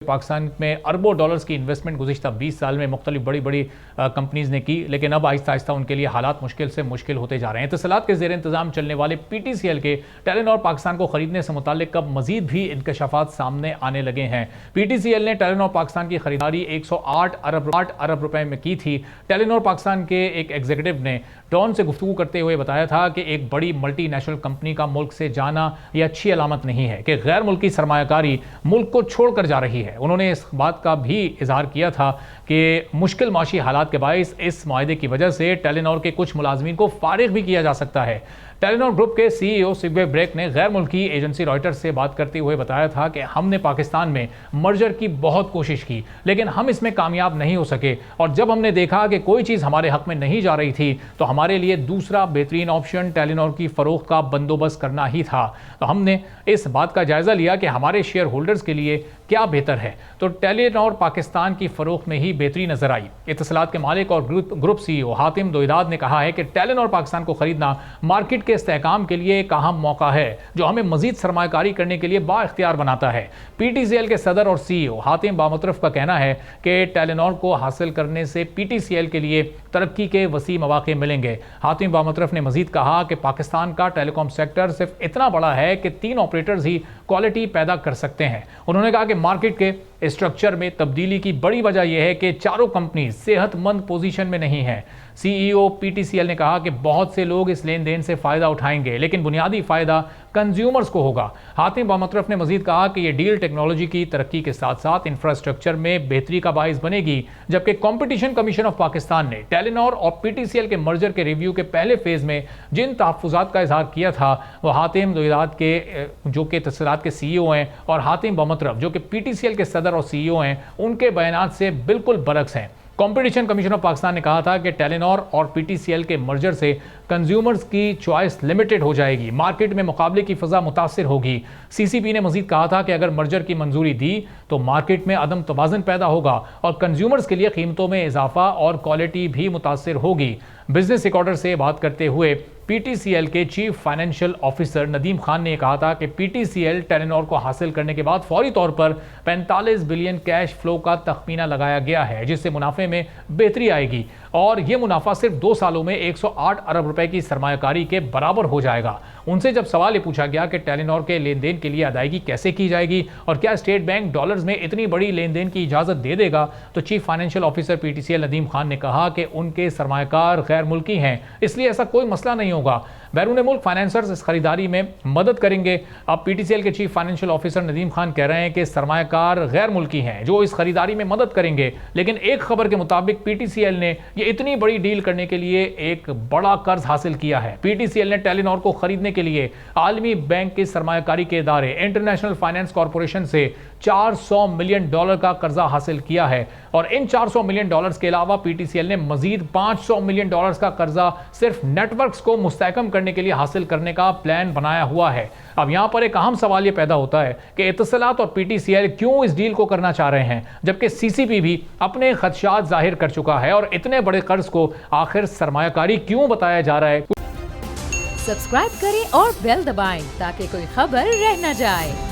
पाकिस्तान में अरबों डॉलर्स की इन्वेस्टमेंट गुज़िश्ता 20 साल में मुख्तलिफ बड़ी बड़ी कंपनीज़ ने की, लेकिन अब आहिस्ता आहिस्ता उनके लिए हालात मुश्किल से मुश्किल होते जा रहे हैं। इत्तसालात के ज़ेर इंतज़ाम चलने वाले PTCL के टेलेनॉर पाकिस्तान को ख़रीदने से मुताल्लिक़ अब मज़ीद भी इंकशाफात सामने आने लगे हैं। PTCL ने टेलेनॉर पाकिस्तान की खरीदारी 108 अरब रुपए में की थी। टेलेनॉर पाकिस्तान के एक एग्जीक्यूटिव ने डॉन से गुफ्तगू करते हुए बताया था कि एक बड़ी मल्टी नेशनल कंपनी का मुल्क से जाना यह अच्छी अलामत नहीं है कि गैर मुल्की सरमायाकारी मुल्क को छोड़कर जा रही है। उन्होंने इस बात का भी इजहार किया था कि मुश्किल माशी हालात के बाइस इस मुआहदे की वजह से टेलेनॉर के कुछ मुलाजमीन को फारिग भी किया जा सकता है। टेलेनॉर ग्रुप के CEO सिग्वे ब्रेक ने गैर मुल्की एजेंसी रॉयटर्स से बात करते हुए बताया था कि हमने पाकिस्तान में मर्जर की बहुत कोशिश की, लेकिन हम इसमें कामयाब नहीं हो सके, और जब हमने देखा कि कोई चीज़ हमारे हक में नहीं जा रही थी तो हमारे लिए दूसरा बेहतरीन ऑप्शन टेलेनॉर की फ़रोख्त का बंदोबस्त करना ही था। तो हमने इस बात का जायज़ा लिया कि हमारे शेयर होल्डर्स के लिए क्या बेहतर है, तो टेलेनॉर पाकिस्तान की फ़रोख्त में ही बेहतरी नजर आई। इत्तसालात के मालिक और ग्रुप CEO हातिम दोइदाद ने कहा है कि टेलेनॉर पाकिस्तान को खरीदना मार्केट के इस्तेहकाम के लिए एक अहम मौका है जो हमें मजीद सरमायाकारी करने के लिए बाइख्तियार बनाता है। PTCL के सदर और CEO हातिम बामुतरफ का कहना है कि टेलेनॉर को हासिल करने से PTCL के लिए तरक्की के वसी मौके मिलेंगे। हातिम बामुतरफ ने मजीद कहा कि पाकिस्तान का टेलीकॉम सेक्टर सिर्फ इतना बड़ा है कि 3 ऑपरेटर्स ही क्वालिटी पैदा कर सकते हैं। उन्होंने कहा कि मार्केट के स्ट्रक्चर में तब्दीली की बड़ी वजह यह है कि चारों कंपनी सेहतमंद पोजीशन में नहीं है। CEO PTCL ने कहा कि बहुत से लोग इस लेन देन से फ़ायदा उठाएंगे, लेकिन बुनियादी फ़ायदा कंज्यूमर्स को होगा। हातिम बामुतरफ ने मजीद कहा कि यह डील टेक्नोलॉजी की तरक्की के साथ साथ इंफ्रास्ट्रक्चर में बेहतरी का बाइस बनेगी। जबकि कॉम्पिटिशन कमीशन ऑफ पाकिस्तान ने टेलेनॉर और PTCL के मर्जर के रिव्यू के पहले फेज़ में जिन तहफ़्फ़ुज़ात का इजहार किया था वह हातिम दोइदाद के जो कि इत्तसालात के CEO हैं और हातिम बामुतरफ जो कि PTCL के सदर और CEO हैं उनके बयानात से बिल्कुल बरक्स हैं। कॉम्पिटिशन कमीशन ऑफ पाकिस्तान ने कहा था कि टेलेनॉर और PTCL के मर्जर से कंज्यूमर्स की चॉइस लिमिटेड हो जाएगी, मार्केट में मुकाबले की फ़ज़ा मुतासिर होगी। CCP ने मजीद कहा था कि अगर मर्जर की मंजूरी दी तो मार्केट में अदम तवाज़ुन पैदा होगा और कंज्यूमर्स के लिए कीमतों में इजाफा और क्वालिटी भी मुतासिर होगी। बिजनेस रिकॉर्डर से बात करते हुए PTCL के chief financial officer Nadeem Khan ने कहा था कि PTCL टेलेनॉर को हासिल करने के बाद फौरी तौर पर 45 बिलियन कैश फ्लो का तखमीना लगाया गया है, जिससे मुनाफे में बेहतरी आएगी और ये मुनाफा सिर्फ 2 सालों में 108 अरब रुपए की सरमायाकारी के बराबर हो जाएगा। उनसे जब सवाल ये पूछा गया कि टेलेनॉर के लेन देन के लिए अदायगी कैसे की जाएगी और क्या स्टेट बैंक डॉलर्स में इतनी बड़ी लेन देन की इजाज़त दे देगा, तो chief financial officer PTCL Nadeem Khan ने कहा कि उनके सरमायाकार गैर मुल्की हैं, इसलिए ऐसा कोई मसला नहीं होगा। बैरून मुल्क फाइनेंसर्स इस खरीदारी में मदद करेंगे। अब PTCL के chief financial officer Nadeem Khan कह रहे हैं कि सरमायाकार गैर मुल्की हैं जो इस खरीदारी में मदद करेंगे, लेकिन एक खबर के मुताबिक PTCL ने ये इतनी बड़ी डील करने के लिए एक बड़ा कर्ज हासिल किया है। PTCL ने टेलेनॉर को खरीदने के लिए आलमी बैंक के सरमायाकारी के इदारे इंटरनेशनल फाइनेंस कॉरपोरेशन से $400 मिलियन का कर्जा हासिल किया है और इन $400 मिलियन के अलावा PTCL ने मजीद $500 मिलियन का कर्जा सिर्फ नेटवर्क्स को मुस्तहकम करने के लिए हासिल करने का प्लान बनाया हुआ है। अब यहां पर एक अहम सवाल यह पैदा होता है कि इत्तसालात और PTCL क्यों इस डील को करना चाह रहे हैं, जबकि CCP भी अपने खदशात जाहिर कर चुका है, और इतने बड़े कर्ज को आखिर सरमायाकारी क्यों बताया जा रहा है। सब्सक्राइब करें और बेल दबाएं ताकि कोई खबर रह न जाए।